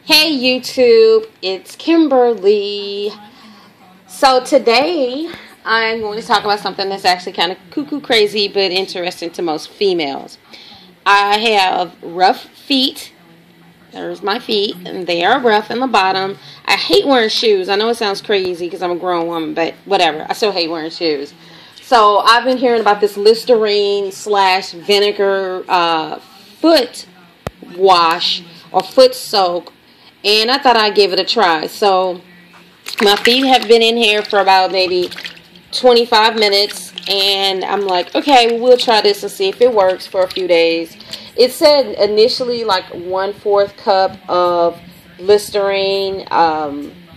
Hey YouTube, it's Kimberly. So today I'm going to talk about something that's actually kind of cuckoo crazy but interesting to most females. I have rough feet. There's my feet, and they are rough in the bottom. I hate wearing shoes. I know it sounds crazy because I'm a grown woman, but whatever. I still hate wearing shoes. So I've been hearing about this Listerine / vinegar foot wash or foot soak, and I thought I'd give it a try. So my feet have been in here for about maybe 25 minutes, and I'm like, okay, we'll try this and see if it works for a few days. It said initially like 1/4 cup of Listerine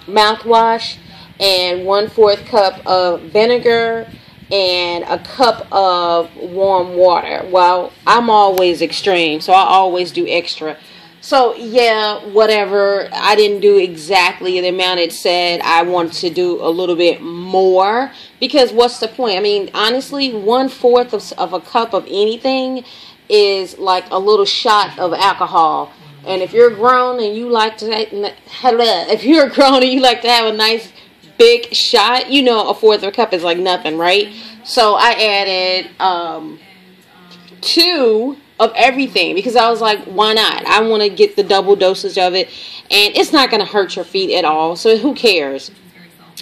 mouthwash and 1/4 cup of vinegar and a cup of warm water. Well, I'm always extreme, so I always do extra. So, yeah, whatever. I didn't do exactly the amount it said. I wanted to do a little bit more because what's the point? I mean, honestly, 1/4 of a cup of anything is like a little shot of alcohol. And if you're grown and you like to have a nice big shot, you know, 1/4 of a cup is like nothing, right? So I added 2 of everything because I was like, why not? I want to get the double dosage of it, and it's not going to hurt your feet at all, so who cares?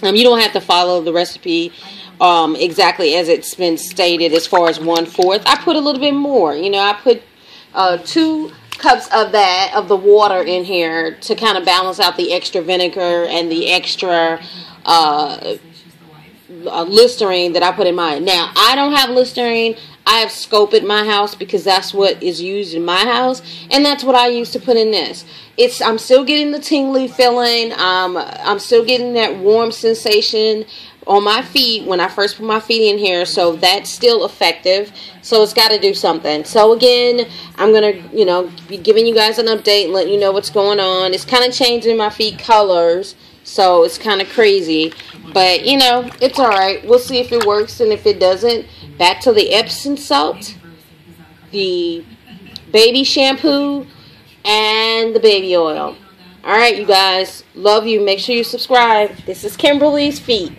You don't have to follow the recipe exactly as it's been stated as far as 1/4. I put a little bit more. You know, I put 2 cups of the water in here to kind of balance out the extra vinegar and the extra Listerine that I put in mine. Now, I don't have Listerine. I have Scope at my house because that's what is used in my house, and that's what I use to put in this. I'm still getting the tingly feeling. I'm still getting that warm sensation on my feet when I first put my feet in here, so that's still effective. So it's got to do something. So again, I'm gonna, be giving you guys an update and letting you know what's going on. It's kind of changing my feet colors, so it's kind of crazy, but it's all right. We'll see if it works, and if it doesn't, back to the Epsom salt, the baby shampoo, and the baby oil. All right, you guys, love you. Make sure you subscribe. This is Kimberly's Feet.